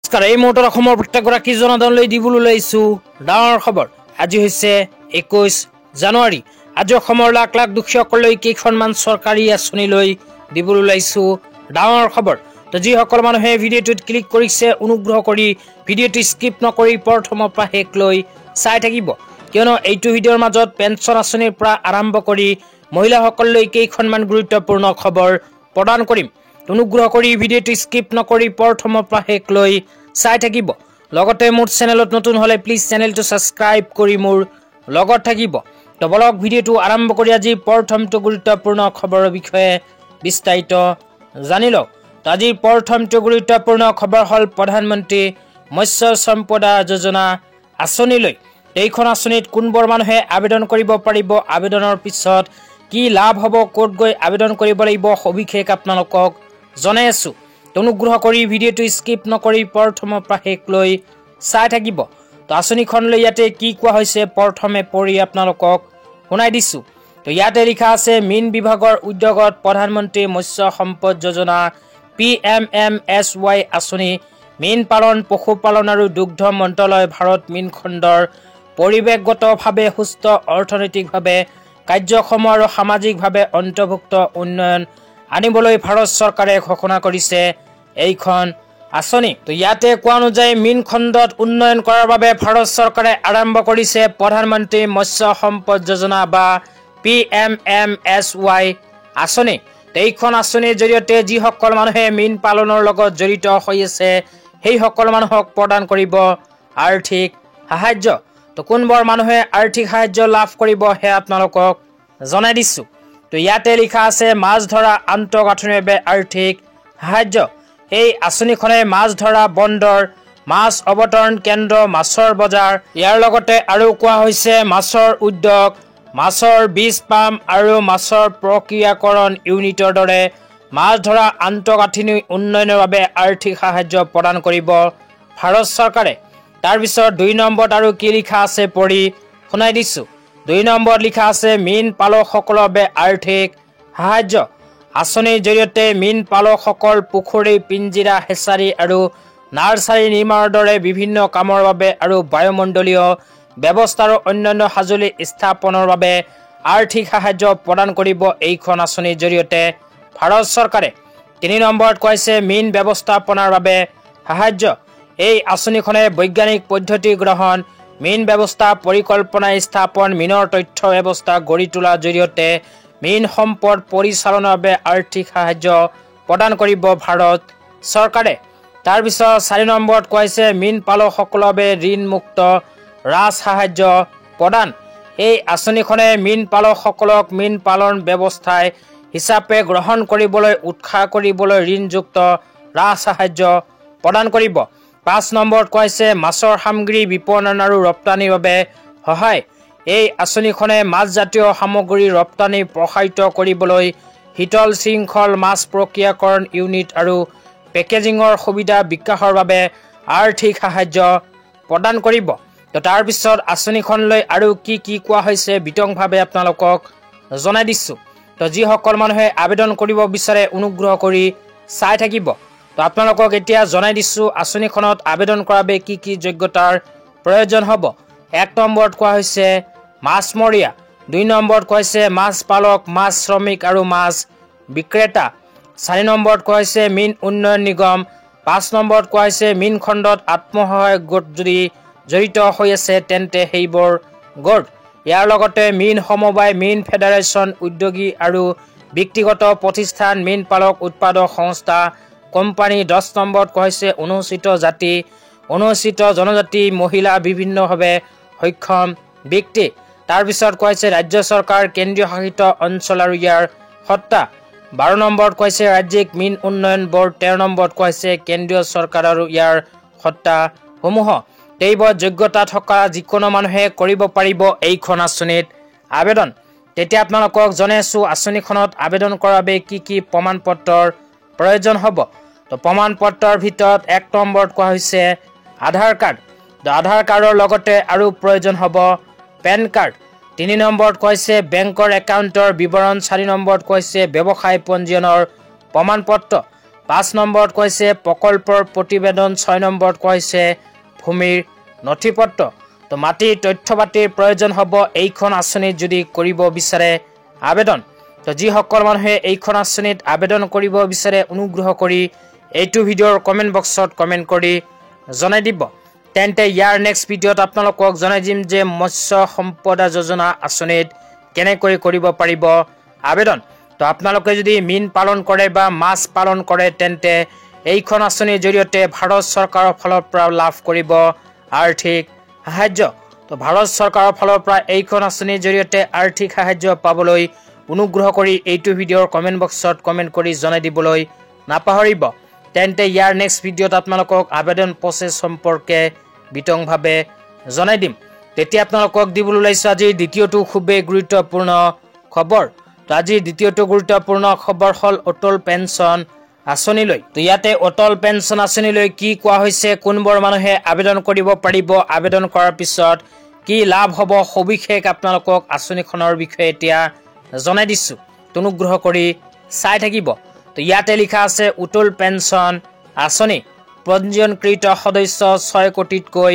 নমস্কাৰ এই মুহূৰ্তত অসমৰ প্ৰত্যেকগৰাকী জনসাধাৰণলৈ দিবলৈ ওলাইছো ডাঙৰ খবৰ। আজি হৈছে 21 জানুৱাৰী। আজি অসমৰ লাখ লাখ দুখীয়াসকললৈ কেইখনমান চৰকাৰী আঁচনি লৈ দিবলৈ ওলাইছো ডাঙৰ খবৰ। তো যিসকল মানুহে ভিডিঅ'টোত ক্লিক কৰিছে অনুগ্ৰহ কৰি ভিডিঅ'টো স্কিপ নকৰি প্ৰথমৰ পৰা শেষলৈ চাই থাকিব, কিয়নো এইটো ভিডিঅ'ৰ মাজত পেঞ্চন আঁচনিৰ পৰা আৰম্ভ কৰি মহিলাসকললৈ কেইখনমান গুৰুত্বপূৰ্ণ খবৰ প্ৰদান কৰিম। অনুগ্ৰহ কৰি ভিডিঅ'টো স্কিপ নকৰি প্ৰথমৰ পৰা শেষলৈ চাই থাকিব। লগতে মোৰ চেনেলত নতুন হলে প্লিজ চেনেলটো ছাবস্ক্ৰাইব কৰি মোৰ লগত থাকিব। তো বলক ভিডিঅ'টো আৰম্ভ কৰি আজি প্ৰথমটো গুৰুত্বপূৰ্ণ খবৰৰ বিষয়ে বিস্তাৰিত জানি লওক। আজিৰ প্ৰথমটো গুৰুত্বপূৰ্ণ খবৰ হ'ল প্ৰধানমন্ত্ৰী মৎস্য সম্পদা যোজনা আঁচনিলৈ। এইখন আঁচনিত কোনবোৰ মানুহে আবেদন কৰিব পাৰিব, আবেদনৰ পিছত কি লাভ হ'ব, ক'ত গৈ আবেদন কৰিব লাগিব, সবিশেষ আপোনালোকক জনাই আছো। অনুগ্ৰহ কৰি ভিডিঅ'টো স্কিপ নকৰি প্ৰথমৰ পৰা শেষলৈ চাই থাকিব। তো আঁচনিখনলৈ ইয়াতে কি কোৱা হৈছে প্ৰথমে পঢ়ি আপোনালোকক শুনাই দিছো। তো ইয়াতে লিখা আছে, মীন বিভাগৰ উদ্যোগত প্ৰধানমন্ত্ৰী মৎস্য সম্পদ যোজনা PMMSY আঁচনি মীন পালন, পশুপালন আৰু দুগ্ধ মন্ত্ৰালয় ভাৰত মীন খণ্ডৰ পৰিৱেশগতভাৱে সুস্থ, অৰ্থনৈতিকভাৱে কাৰ্যক্ষম আৰু সামাজিকভাৱে অন্তৰ্ভুক্ত উন্নয়ন আনিবলৈ ভাৰত চৰকাৰে ঘোষণা কৰিছে এইখন আঁচনি। তো ইয়াতে কোৱা অনুযায়ী মীন খণ্ডত উন্নয়ন কৰাৰ বাবে ভাৰত চৰকাৰে আৰম্ভ কৰিছে প্ৰধানমন্ত্ৰী মৎস্য সম্পদ যোজনা বা PMMSY আঁচনি। এইখন আঁচনিৰ জৰিয়তে যিসকল মানুহে মীন পালনৰ লগত জড়িত হৈ আছে সেইসকল মানুহক প্ৰদান কৰিব আৰ্থিক সাহায্য। তো কোনবোৰ মানুহে আৰ্থিক সাহায্য লাভ কৰিব সেয়া আপোনালোকক জনাই দিছো। তো ইয়াতে লিখা আছে, মাছ ধৰা আন্তঃগাঁথনিৰ বাবে আৰ্থিক সাহায্য। এই আঁচনিখনে মাছ ধৰা বন্দৰ, মাছ অৱতৰণ কেন্দ্ৰ, মাছৰ বজাৰ, ইয়াৰ লগতে আৰু কোৱা হৈছে মাছৰ উদ্যোগ, মাছৰ বীজ পাম্প আৰু মাছৰ প্ৰক্ৰিয়াকৰণ ইউনিটৰ দৰে মাছ ধৰা আন্তঃগাঁথনি উন্নয়নৰ বাবে আৰ্থিক সাহায্য প্ৰদান কৰিব ভাৰত চৰকাৰে। তাৰপিছত 2 নম্বৰত আৰু কি লিখা আছে পঢ়ি শুনাই দিছো। 2 নম্বৰত লিখা আছে, মীন পালকসকলৰ বাবে আৰ্থিক সাহায্য। আঁচনিৰ জৰিয়তে মীন পালকসকল পুখুৰী, পিঞ্জিৰা, হেচাৰী আৰু নাৰ্চাৰী নিৰ্মাণৰ দৰে বিভিন্ন কামৰ বাবে আৰু বায়ুমণ্ডলীয় ব্যৱস্থা আৰু অন্যান্য সঁজুলি স্থাপনৰ বাবে আৰ্থিক সাহায্য প্ৰদান কৰিব এইখন আঁচনিৰ জৰিয়তে ভাৰত চৰকাৰে। 3 নম্বৰত কৈছে মীন ব্যৱস্থাপনাৰ বাবে সাহায্য। এই আঁচনিখনে বৈজ্ঞানিক পদ্ধতি গ্ৰহণ, মীন ব্যৱস্থা পৰিকল্পনা স্থাপন, মীনৰ তথ্য ব্যৱস্থা গঢ়ি তোলাৰ জৰিয়তে মীন সম্পদ পৰিচালনাৰ বাবে আৰ্থিক সাহায্য প্ৰদান কৰিব ভাৰত চৰকাৰে। তাৰপিছত 4 নম্বৰত কৈছে মীন পালকসকলৰ বাবে ঋণমুক্ত ৰাজ সাহায্য প্ৰদান। এই আঁচনিখনে মীন পালকসকলক মীন পালন ব্যৱস্থাই হিচাপে গ্ৰহণ কৰিবলৈ উৎসাহ কৰিবলৈ ঋণযুক্ত ৰাজ সাহায্য প্ৰদান কৰিব। 5 নম্বৰত কৈছে মাছৰ সামগ্ৰী বিপণন আৰু ৰপ্তানিৰ বাবে সহায়। এই আঁচনিখনে মাছজাতীয় সামগ্ৰী ৰপ্তানি প্ৰসাৰিত কৰিবলৈ শীতল শৃংখল, মাছ প্ৰক্ৰিয়াকৰণ ইউনিট আৰু পেকেজিঙৰ সুবিধা বিকাশৰ বাবে আৰ্থিক সাহায্য প্ৰদান কৰিব। তো তাৰপিছত আঁচনিখনলৈ আৰু কি কোৱা হৈছে বিতংভাৱে আপোনালোকক জনাই দিছো। তো যিসকল মানুহে আবেদন কৰিব বিচাৰে অনুগ্ৰহ কৰি চাই থাকিব। তো আপোনালোকক এতিয়া জনাই দিছো আঁচনিখনত আবেদন কৰাৰ বাবে কি যোগ্যতাৰ প্ৰয়োজন হ'ব। 1 নম্বৰত কোৱা হৈছে মাছমৰীয়া, 2 নম্বৰত কৈছে মাছ পালক, মাছ শ্ৰমিক আৰু মাছ বিক্ৰেতা, 4 নম্বৰত কৈছে মীন উন্নয়ন নিগম, 5 নম্বৰত কোৱা হৈছে মীন খণ্ডত আত্মসহায়ক গোট যদি জড়িত হৈ আছে তেন্তে সেইবোৰ গোট। ইয়াৰ লগতে মীন সমবায়, মীন ফেডাৰেশ্যন, উদ্যোগী আৰু ব্যক্তিগত প্ৰতিষ্ঠান, মীন পালক উৎপাদক সংস্থা, কোম্পানী। 10 নম্বৰত কৈছে অনুসূচিত জাতি, অনুসূচিত জনজাতি, মহিলা, বিভিন্নভাৱে সক্ষম ব্যক্তি। তাৰপিছত কৈছে ৰাজ্য চৰকাৰ, কেন্দ্ৰীয় শাসিত অঞ্চল আৰু ইয়াৰ সত্তা। 12 নম্বৰত কৈছে ৰাজ্যিক মীন উন্নয়ন বৰ্ড। 13 নম্বৰত কৈছে কেন্দ্ৰীয় চৰকাৰ আৰু ইয়াৰ সত্তাসমূহ। এইবোৰ যোগ্যতা থকা যিকোনো মানুহে কৰিব পাৰিব এইখন আঁচনিত আবেদন। তেতিয়া আপোনালোকক জনাইছো আঁচনিখনত আবেদন কৰাৰ বাবে কি প্ৰমাণ পত্ৰৰ প্ৰয়োজন হ'ব। তো প্ৰমাণ পত্ৰৰ ভিতৰত 1 নম্বৰত কোৱা হৈছে আধাৰ কাৰ্ড। আধাৰ কাৰ্ডৰ লগতে আৰু প্ৰয়োজন হ'ব পেন কাৰ্ড। 3 নম্বৰত কৈছে বেংকৰ একাউণ্টৰ বিৱৰণ। 4 নম্বৰত কৈছে ব্যৱসায় পঞ্জীয়নৰ প্ৰমাণ পত্ৰ। 5 নম্বৰত কৈছে প্ৰকল্পৰ প্ৰতিবেদন, 6 নম্বৰত কৈছে ভূমিৰ নথিপত্ৰ। তো মাটিৰ তথ্যপাতিৰ প্ৰয়োজন হ'ব এইখন আঁচনিত যদি কৰিব বিচাৰে আবেদন। তো যিসকল মানুহে এইখন আঁচনিত আবেদন কৰিব বিচাৰে অনুগ্ৰহ কৰি এইটো ভিডিঅ'ৰ কমেণ্ট বক্সত কমেণ্ট কৰি জনাই দিব। তেন্তে ইয়াৰ নেক্সট ভিডিঅ'ত আপোনালোকক জনাই দিম যে মৎস্য সম্পদা যোজনা আঁচনিত কেনেকৈ কৰিব পাৰিব আবেদন। তো আপোনালোকে যদি মীন পালন কৰে বা মাছ পালন কৰে তেন্তে এইখন আঁচনিৰ জৰিয়তে ভাৰত চৰকাৰৰ ফালৰ পৰা লাভ কৰিব আৰ্থিক সাহায্য। তো ভাৰত চৰকাৰৰ ফালৰ পৰা এইখন আঁচনিৰ জৰিয়তে আৰ্থিক সাহায্য পাবলৈ অনুগ্ৰহ কৰি এইটো ভিডিঅ'ৰ কমেণ্ট বক্সত কমেণ্ট কৰি জনাই দিবলৈ নাপাহৰিব। তেন্তে ইয়াৰ নেক্সট ভিডিঅ'ত আপোনালোকক আবেদন প্ৰচেছ সম্পৰ্কে বিতংভাৱে জনাই দিম। তেতিয়া আপোনালোকক দিবলৈ ওলাইছোঁ আজিৰ দ্বিতীয়টো খুবেই গুৰুত্বপূৰ্ণ খবৰ। তো আজিৰ দ্বিতীয়টো গুৰুত্বপূৰ্ণ খবৰ হ'ল অটল পেঞ্চন আঁচনিলৈ। তো ইয়াতে অটল পেঞ্চন আঁচনিলৈ কি কোৱা হৈছে, কোনবোৰ মানুহে আবেদন কৰিব পাৰিব, আবেদন কৰাৰ পিছত কি লাভ হ'ব, সবিশেষ আপোনালোকক আঁচনিখনৰ বিষয়ে এতিয়া জনাই দিছোঁ। অনুগ্ৰহ কৰি চাই থাকিব। তো ইয়াতে লিখা আছে অটল পেঞ্চন আঁচনি পঞ্জীয়নকৃত সদস্য 6 কোটিতকৈ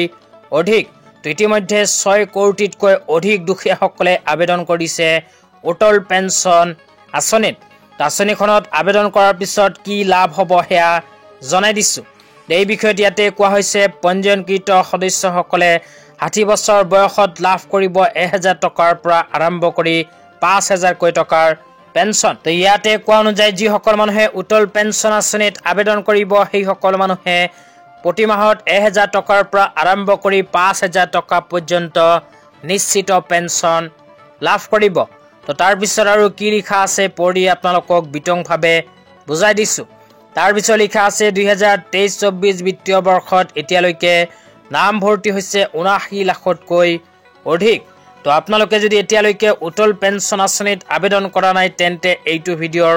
অধিক। তো ইতিমধ্যে 6 কোটিতকৈ অধিক দুখীয়াসকলে আবেদন কৰিছে অটল পেঞ্চন আঁচনিত। আঁচনিখনত আবেদন কৰাৰ পিছত কি লাভ হ'ব সেয়া জনাই দিছোঁ। এই বিষয়ত ইয়াতে কোৱা হৈছে পঞ্জীয়নকৃত সদস্যসকলে 60 বছৰ বয়সত লাভ কৰিব 1000 টকাৰ পৰা আৰম্ভ কৰি 5000কৈ টকাৰ পেঞ্চন। তো ইয়াতে কোৱা অনুযায়ী যিসকল মানুহে অটল পেঞ্চন আঁচনিত আবেদন কৰিব সেইসকল মানুহে প্ৰতি মাহত 1000 টকাৰ পৰা আৰম্ভ কৰি 5000 টকা পৰ্যন্ত নিশ্চিত পেঞ্চন লাভ কৰিব। তো তাৰপিছত আৰু কি লিখা আছে পঢ়ি আপোনালোকক বিতংভাৱে বুজাই দিছোঁ। তাৰপিছত লিখা আছে 2023-24 বিত্তীয় বৰ্ষত এতিয়ালৈকে নাম ভৰ্তি হৈছে 79 লাখতকৈ অধিক। তো আপোনালোকে যদি এতিয়ালৈকে অটল পেঞ্চন আঁচনিত আবেদন কৰা নাই তেন্তে এইটো ভিডিঅ'ৰ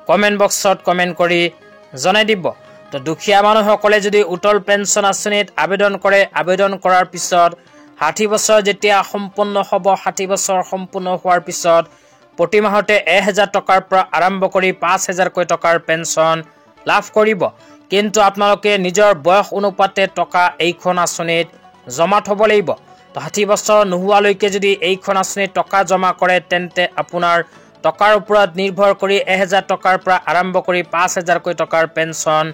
কমেণ্ট বক্সত কমেণ্ট কৰি জনাই দিব। তো দুখীয়া মানুহসকলে যদি অটল পেঞ্চন আঁচনিত আবেদন কৰে, আবেদন কৰাৰ পিছত 60 বছৰ যেতিয়া সম্পূৰ্ণ হ'ব, 60 বছৰ সম্পূৰ্ণ হোৱাৰ পিছত প্ৰতি মাহতে 1000 টকাৰ পৰা আৰম্ভ কৰি 5000কৈ টকাৰ পেঞ্চন লাভ কৰিব। কিন্তু আপোনালোকে নিজৰ বয়স অনুপাতে টকা এইখন আঁচনিত জমা থ'ব লাগিব। তো 60 বছৰ নোহোৱালৈকে যদি এইখন আঁচনিত টকা জমা কৰে তেন্তে আপোনাৰ টকাৰ ওপৰত নিৰ্ভৰ কৰি 1000 টকাৰ পৰা আৰম্ভ কৰি 5000কৈ টকাৰ পেঞ্চন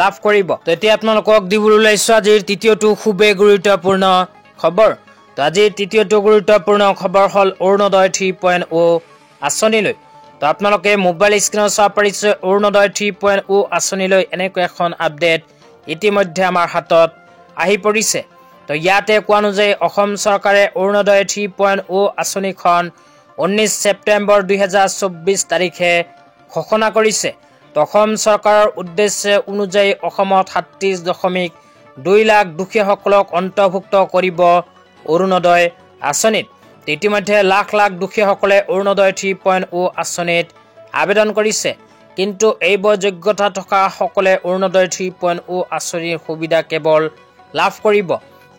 লাভ কৰিব। তো এতিয়া আপোনালোকক দিবলৈ ওলাইছোঁ আজিৰ তৃতীয়টো খুবেই গুৰুত্বপূৰ্ণ খবৰ। তো আজিৰ তৃতীয়টো গুৰুত্বপূৰ্ণ খবৰ হ'ল অৰুণোদয় 3.0 আঁচনিলৈ। তো আপোনালোকে মোবাইল স্ক্ৰীনত চাব পাৰিছে অৰুণোদয় 3.0 আঁচনিলৈ এনেকৈ এখন আপডেট ইতিমধ্যে আমাৰ হাতত আহি পৰিছে। তো ইয়াতে কোৱা অনুযায়ী অসম চৰকাৰে অৰুণোদয় 3.0 আঁচনিখন 19 ছেপ্টেম্বৰ 2024 তাৰিখে ঘোষণা কৰিছে। তো অসম চৰকাৰৰ উদ্দেশ্য অনুযায়ী অসমত 37.2 লাখ দুখীয়াসকলক অন্তৰ্ভুক্ত কৰিব অৰুণোদয় আঁচনিত। ইতিমধ্যে লাখ লাখ দুখীয়াসকলে অৰুণোদয় 3.0 আঁচনিত আবেদন কৰিছে। কিন্তু এইবোৰ যোগ্যতা থকা সকলে অৰুণোদয় 3.0 আঁচনিৰ সুবিধা কেৱল লাভ কৰিব।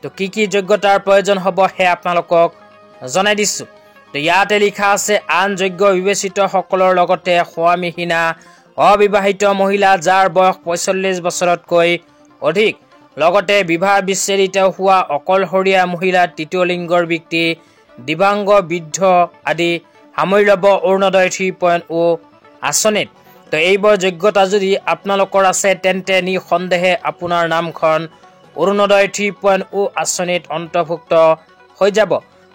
তো কি কি যোগ্যতাৰ প্ৰয়োজন হ'ব সেয়া আপোনালোকক জনাই দিছোঁ। তো ইয়াতে লিখা আছে আন যোগ্য বিবেচিত সকলৰ লগতে স্বামীহীনা অবিবাহিত মহিলা যাৰ বয়স 45 বছৰতকৈ অধিক, লগতে বিবাহ বিচ্ছেদিত হোৱা অকলশৰীয়া মহিলা, তৃতীয় লিংগৰ ব্যক্তি, দিব্যাংগ, বৃদ্ধ আদি সামৰি ল'ব অৰুণোদয় 3.0 আঁচনিত। তো এইবোৰ যোগ্যতা যদি আপোনালোকৰ আছে তেন্তে নিঃসন্দেহে আপোনাৰ নামখন অৰুণোদয় 3.0 আঁচনিত অন্তৰ্ভুক্ত হৈ যাব।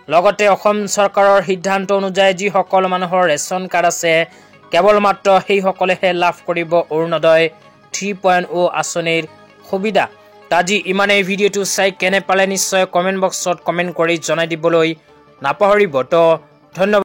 লগতে অসম চৰকাৰৰ সিদ্ধান্ত অনুযায়ী যিসকল মানুহৰ ৰেচন কাৰ্ড আছে কেৱল মাত্ৰ সেইসকলেহে লাভ কৰিব অৰুণোদয় 3.0 আঁচনিৰ সুবিধা। আজি ইমানেই। ভিডিঅ'টো চাই কেনে পালে নিশ্চয় কমেণ্ট বক্সত কমেণ্ট কৰি জনাই দিবলৈ নাপাহৰিব। তো ধন্যবাদ।